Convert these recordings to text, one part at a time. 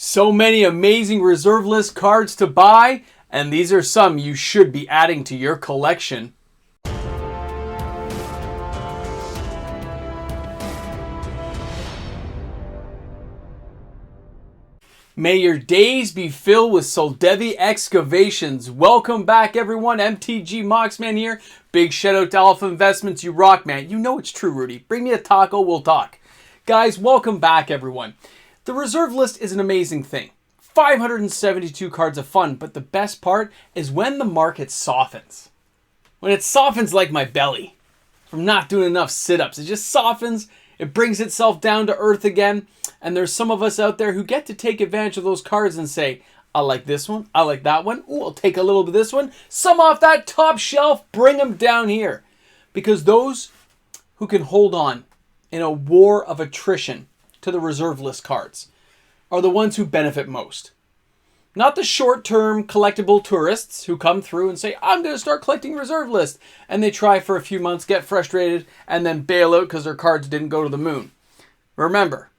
So many amazing reserve list cards to buy, and these are some you should be adding to your collection. May your days be filled with Soldevi excavations. Welcome back, everyone. MTG Moxman here. Big shout out to Alpha Investments. You rock, man. You know it's true, Rudy. Bring me a taco, we'll talk. Guys, welcome back, everyone. The reserve list is an amazing thing. 572 cards of fun, but the best part is when the market softens. When it softens like my belly from not doing enough sit-ups. It just softens, it brings itself down to earth again, and there's some of us out there who get to take advantage of those cards and say, I like this one, I like that one, ooh, I'll take a little bit of this one, some off that top shelf, bring them down here. Because those who can hold on in a war of attrition to the reserve list cards are the ones who benefit most. Not the short-term collectible tourists who come through and say, I'm going to start collecting reserve list. And they try for a few months, get frustrated, and then bail out because their cards didn't go to the moon. Remember,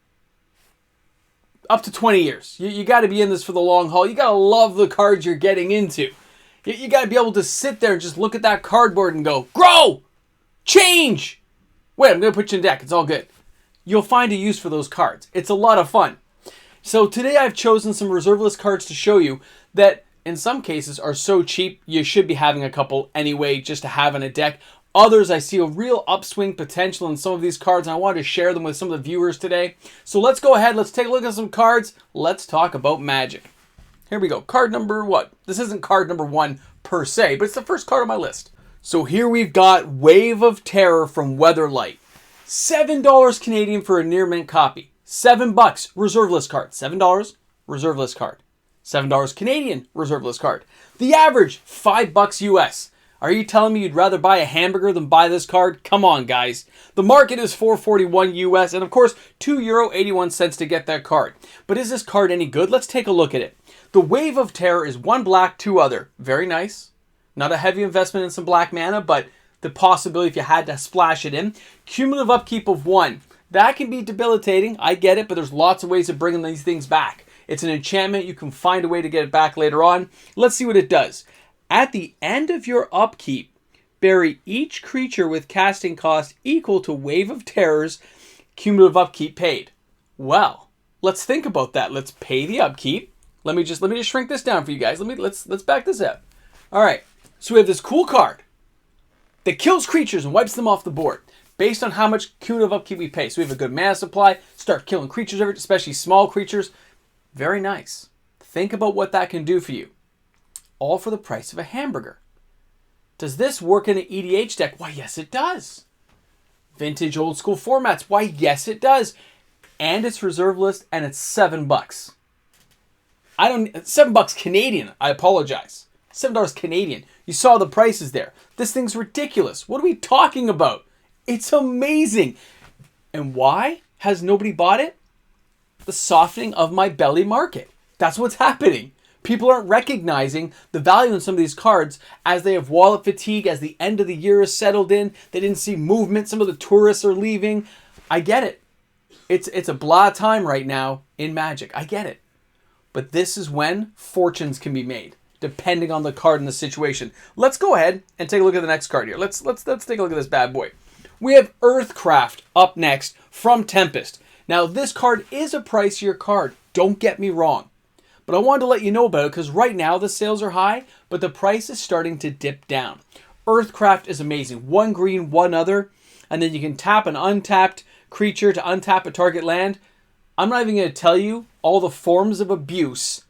up to 20 years. You got to be in this for the long haul. You got to love the cards you're getting into. You got to be able to sit there and just look at that cardboard and go, grow! Change! Wait, I'm going to put you in deck. It's all good. You'll find a use for those cards. It's a lot of fun. So today I've chosen some reserve list cards to show you that in some cases are so cheap you should be having a couple anyway just to have in a deck. Others I see a real upswing potential in some of these cards and I wanted to share them with some of the viewers today. So let's go ahead, let's take a look at some cards. Let's talk about Magic. Here we go. Card number what? This isn't card number one per se, but it's the first card on my list. So here we've got Wave of Terror from Weatherlight. $7 Canadian for a near mint copy. $7 reserve list card. $7 reserve list card. $7 Canadian reserve list card. The average $5 US. Are you telling me you'd rather buy a hamburger than buy this card? Come on, guys. The market is $4.41 US and of course €2.81 to get that card. But is this card any good? Let's take a look at it. The Wave of Terror is 1 black, 2 other. Very nice. Not a heavy investment in some black mana, but the possibility if you had to splash it in. Cumulative upkeep of 1. That can be debilitating. I get it, but there's lots of ways of bringing these things back. It's an enchantment. You can find a way to get it back later on. Let's see what it does. At the end of your upkeep, bury each creature with casting cost equal to Wave of Terror's cumulative upkeep paid. Well, let's think about that. Let's pay the upkeep. Let me just shrink this down for you guys. Let's back this up. All right. So we have this cool card that kills creatures and wipes them off the board based on how much cumulative upkeep we pay. So we have a good mana supply, start killing creatures, especially small creatures. Very nice. Think about what that can do for you. All for the price of a hamburger. Does this work in an EDH deck? Why, yes, it does. Vintage old school formats? Why, yes, it does. And it's reserve list and it's $7. $7 Canadian. I apologize. $7 Canadian. You saw the prices there. This thing's ridiculous. What are we talking about? It's amazing. And why has nobody bought it? The softening of my belly market. That's what's happening. People aren't recognizing the value in some of these cards as they have wallet fatigue, as the end of the year is settled in. They didn't see movement. Some of the tourists are leaving. I get it. It's a blah time right now in Magic. I get it. But this is when fortunes can be made, depending on the card and the situation. Let's go ahead and take a look at the next card here. Let's take a look at this bad boy. We have Earthcraft up next from Tempest. Now, this card is a pricier card. Don't get me wrong. But I wanted to let you know about it because right now the sales are high, but the price is starting to dip down. Earthcraft is amazing. 1 green, 1 other, and then you can tap an untapped creature to untap a target land. I'm not even going to tell you all the forms of abuse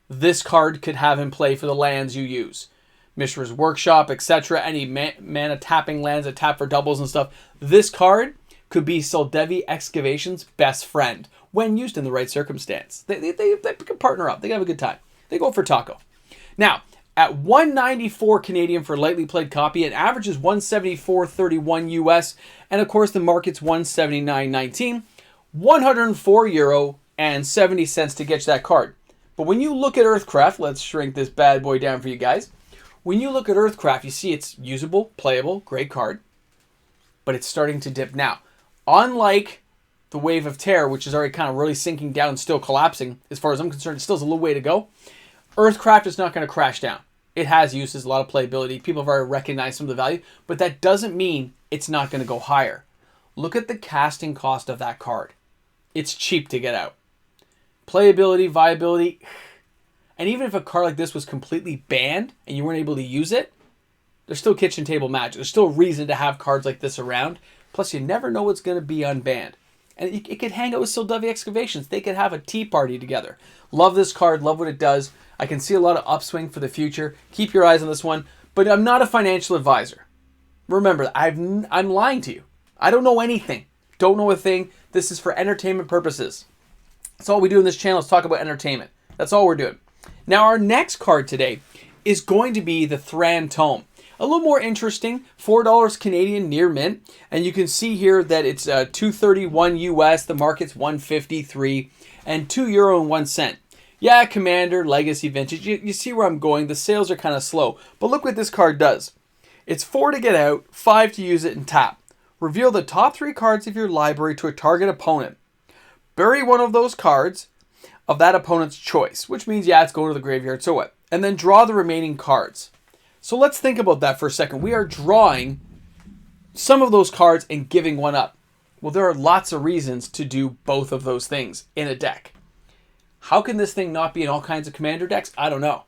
this card could have in play for the lands you use. Mishra's Workshop, etc. Any mana tapping lands that tap for doubles and stuff. This card could be Soldevi Excavation's best friend when used in the right circumstance. They can partner up. They have a good time. They go for taco. Now, at $194 Canadian for a lightly played copy, it averages €174.31 US, and of course the market's €179.19, €104 and 70 cents to get you that card. But when you look at Earthcraft, let's shrink this bad boy down for you guys. When you look at Earthcraft, you see it's usable, playable, great card, but it's starting to dip now. Unlike the wave of terror, which is already kind of really sinking down and still collapsing, as far as I'm concerned, it still has a little way to go. Earthcraft is not going to crash down. It has uses, a lot of playability. People have already recognized some of the value, but that doesn't mean it's not going to go higher. Look at the casting cost of that card. It's cheap to get out. Playability, viability, and even if a card like this was completely banned and you weren't able to use it, there's still kitchen table magic. There's still a reason to have cards like this around. Plus, you never know what's going to be unbanned. And it could hang out with Soul Devi Excavations. They could have a tea party together. Love this card. Love what it does. I can see a lot of upswing for the future. Keep your eyes on this one. But I'm not a financial advisor. Remember, I'm lying to you. I don't know anything. Don't know a thing. This is for entertainment purposes. That's all we do in this channel is talk about entertainment. That's all we're doing. Now, our next card today is going to be the Thran Tome. A little more interesting, $4 Canadian near mint. And you can see here that it's $2.31 US, the market's $1.53, and €2 and 1 cent. Yeah, Commander, Legacy, Vintage, you see where I'm going. The sales are kind of slow. But look what this card does. It's 4 to get out, 5 to use it and tap. Reveal the top 3 cards of your library to a target opponent. Bury one of those cards of that opponent's choice, which means, yeah, it's going to the graveyard, so what? And then draw the remaining cards. So let's think about that for a second. We are drawing some of those cards and giving one up. Well, there are lots of reasons to do both of those things in a deck. How can this thing not be in all kinds of Commander decks? I don't know.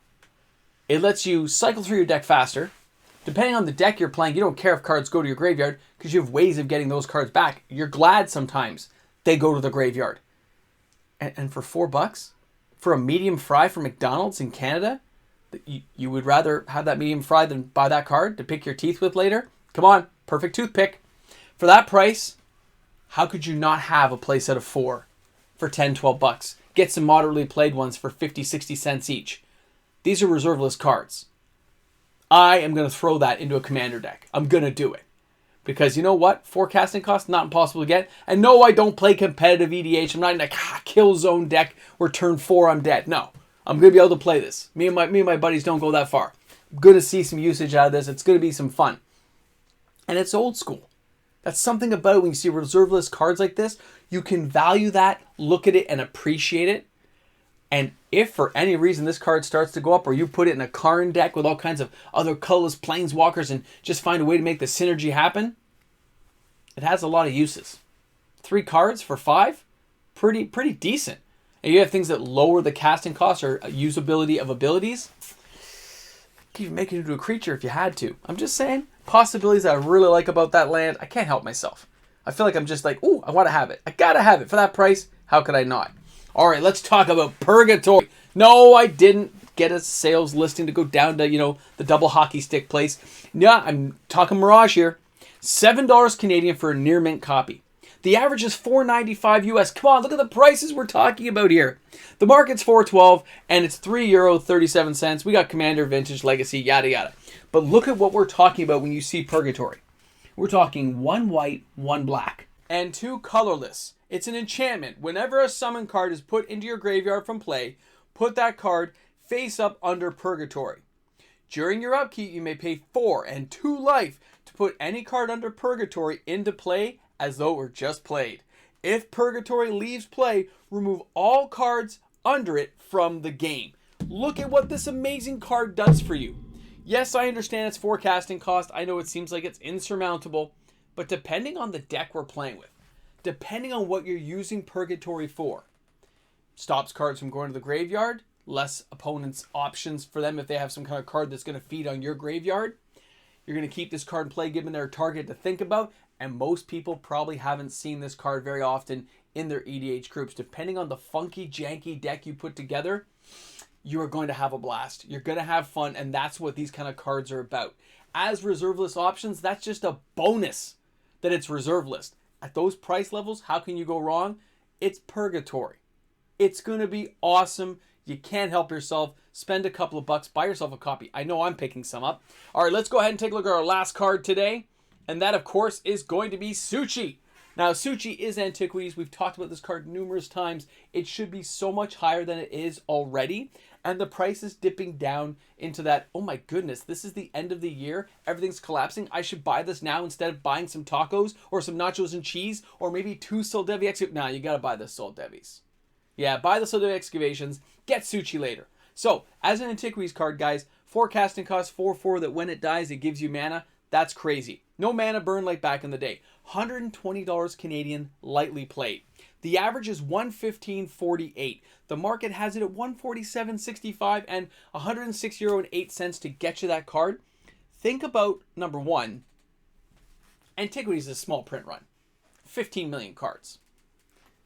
It lets you cycle through your deck faster. Depending on the deck you're playing, you don't care if cards go to your graveyard because you have ways of getting those cards back. You're glad sometimes they go to the graveyard. And for $4, for a medium fry from McDonald's in Canada, you would rather have that medium fry than buy that card to pick your teeth with later? Come on, perfect toothpick. For that price, how could you not have a playset of 4 for $10, $12? Get some moderately played ones for 50, 60 cents each. These are reserve list cards. I am going to throw that into a Commander deck. I'm going to do it. Because you know what? Forecasting costs, not impossible to get. And no, I don't play competitive EDH. I'm not in a kill zone deck where turn 4 I'm dead. No. I'm going to be able to play this. Me and my buddies don't go that far. I'm going to see some usage out of this. It's going to be some fun. And it's old school. That's something about it when you see reserve list cards like this. You can value that, look at it, and appreciate it. And if for any reason this card starts to go up or you put it in a Karn deck with all kinds of other colorless planeswalkers and just find a way to make the synergy happen, it has a lot of uses. 3 cards for 5? Pretty decent. And you have things that lower the casting cost or usability of abilities. You could even make it into a creature if you had to. I'm just saying, possibilities that I really like about that land. I can't help myself. I feel like I'm just like, ooh, I want to have it. I gotta have it for that price. How could I not? All right, let's talk about Purgatory. No, I didn't get a sales listing to go down to, the double hockey stick place. Yeah, I'm talking Mirage here. $7 Canadian for a near mint copy. The average is $4.95 US. Come on, look at the prices we're talking about here. The market's $4.12 and it's €3.37. We got Commander, Vintage, Legacy, yada yada. But look at what we're talking about when you see Purgatory. We're talking 1 white, 1 black, and 2 colorless. It's an enchantment. Whenever a summon card is put into your graveyard from play, put that card face up under Purgatory. During your upkeep, you may pay 4 and 2 life to put any card under Purgatory into play as though it were just played. If Purgatory leaves play, remove all cards under it from the game. Look at what this amazing card does for you. Yes, I understand its forecasting cost. I know it seems like it's insurmountable, but depending on the deck we're playing with, depending on what you're using Purgatory for, stops cards from going to the graveyard, less opponents' options for them if they have some kind of card that's going to feed on your graveyard. You're going to keep this card in play, given their target to think about, and most people probably haven't seen this card very often in their EDH groups. Depending on the funky, janky deck you put together, you are going to have a blast. You're going to have fun, and that's what these kind of cards are about. As reserve list options, that's just a bonus that it's reserve list. At those price levels, how can you go wrong? It's Purgatory. It's going to be awesome. You can't help yourself. Spend a couple of bucks, buy yourself a copy. I know I'm picking some up. All right, let's go ahead and take a look at our last card today. And that, of course, is going to be Sushi. Now, Sushi is Antiquities. We've talked about this card numerous times. It should be so much higher than it is already. And the price is dipping down into that, oh my goodness, this is the end of the year. Everything's collapsing. I should buy this now instead of buying some tacos or some nachos and cheese or maybe 2 Soldevi Excavations. Nah, you got to buy the Soldevis. Yeah, buy the Soldevi Excavations. Get Sushi later. So, as an Antiquities card, guys, forecasting costs 4/4 that when it dies, it gives you mana. That's crazy. No mana burn like back in the day. $120 Canadian, lightly played. The average is 115.48. The market has it at 147.65 and €106.08 to get you that card. Think about, number one, Antiquities is a small print run. 15 million cards.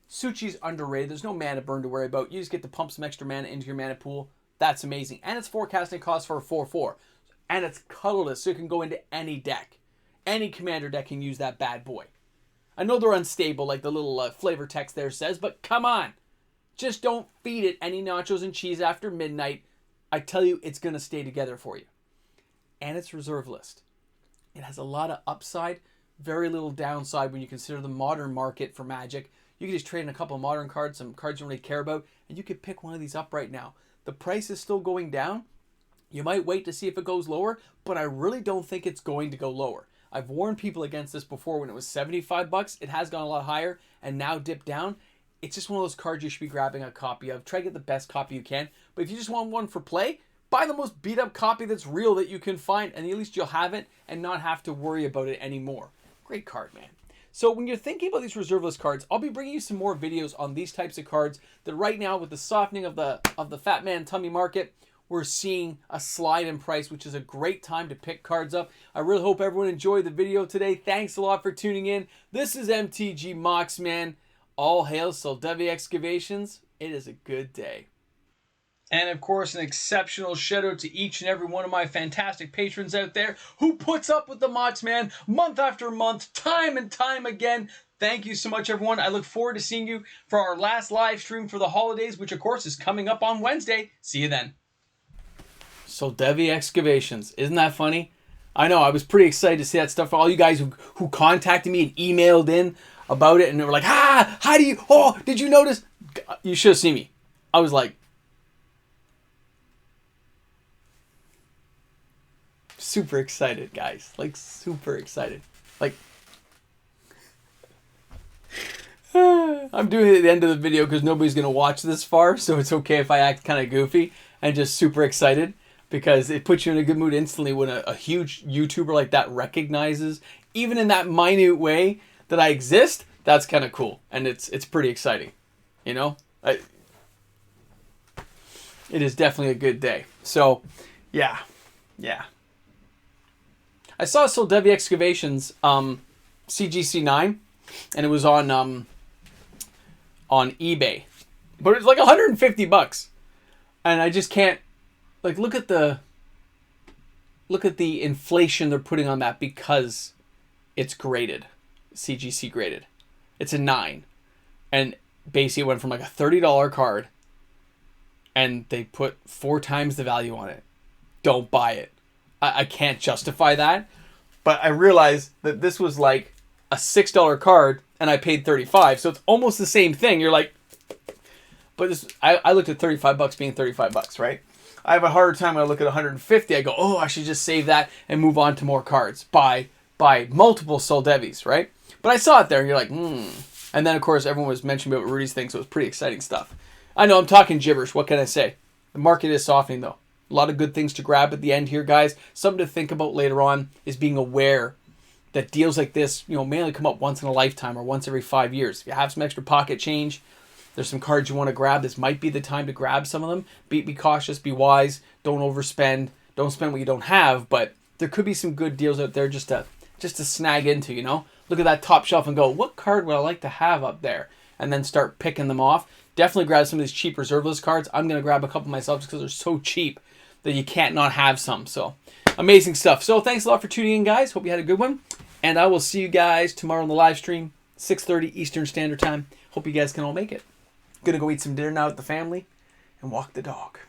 Sushi's underrated. There's no mana burn to worry about. You just get to pump some extra mana into your mana pool. That's amazing. And it's forecasting costs for a 4/4. And it's colorless, so it can go into any deck. Any commander deck can use that bad boy. I know they're unstable, like the little flavor text there says, but come on. Just don't feed it any nachos and cheese after midnight. I tell you, it's going to stay together for you. And it's reserve list. It has a lot of upside, very little downside when you consider the modern market for Magic. You can just trade in a couple of modern cards, some cards you don't really care about, and you could pick one of these up right now. The price is still going down. You might wait to see if it goes lower, but I really don't think it's going to go lower. I've warned people against this before when it was $75. It has gone a lot higher and now dipped down. It's just one of those cards you should be grabbing a copy of. Try to get the best copy you can. But if you just want one for play, buy the most beat up copy that's real that you can find, and at least you'll have it and not have to worry about it anymore. Great card, man. So when you're thinking about these reserve list cards, I'll be bringing you some more videos on these types of cards that right now, with the softening of the fat man tummy market, we're seeing a slide in price, which is a great time to pick cards up. I really hope everyone enjoyed the video today. Thanks a lot for tuning in. This is MTG Mox, man. All hail Soldevi Excavations. It is a good day. And of course, an exceptional shout out to each and every one of my fantastic patrons out there who puts up with the Mox, man, month after month, time and time again. Thank you so much, everyone. I look forward to seeing you for our last live stream for the holidays, which of course is coming up on Wednesday. See you then. Soldevi Excavations. Isn't that funny? I know. I was pretty excited to see that stuff. For all you guys who contacted me and emailed in about it, and they were like, how do you, did you notice? You should have seen me. I was like, super excited, guys. Like, super excited. Like, I'm doing it at the end of the video because nobody's going to watch this far, so it's okay if I act kind of goofy and just super excited, because it puts you in a good mood instantly when a huge YouTuber like that recognizes, even in that minute way, that I exist. That's kind of cool, and it's pretty exciting, you know? It is definitely a good day. So, yeah. I saw Soldevi Excavations CGC9, and it was on eBay, but it's like $150, and I just can't, like, look at the inflation they're putting on that because it's graded, CGC graded. It's a 9, and basically it went from like a $30 card, and they put 4 times the value on it. Don't buy it. I can't justify that, but I realized that this was like a $6 card, and I paid $35, so it's almost the same thing. You're like, but this, I looked at $35 being $35, right? I have a harder time when I look at 150. I go, oh, I should just save that and move on to more cards. Buy multiple Soldevis, right? But I saw it there, and you're like, And then, of course, everyone was mentioning about Rudy's thing, so it was pretty exciting stuff. I know I'm talking gibberish. What can I say? The market is softening, though. A lot of good things to grab at the end here, guys. Something to think about later on is being aware that deals like this, may only come up once in a lifetime or once every 5 years. If you have some extra pocket change, there's some cards you want to grab. This might be the time to grab some of them. Be cautious, be wise, don't overspend. Don't spend what you don't have, but there could be some good deals out there just to snag into, Look at that top shelf and go, what card would I like to have up there? And then start picking them off. Definitely grab some of these cheap reserve list cards. I'm going to grab a couple myself just because they're so cheap that you can't not have some. So, amazing stuff. So, thanks a lot for tuning in, guys. Hope you had a good one. And I will see you guys tomorrow on the live stream, 6:30 Eastern Standard Time. Hope you guys can all make it. Gonna go eat some dinner now with the family and walk the dog.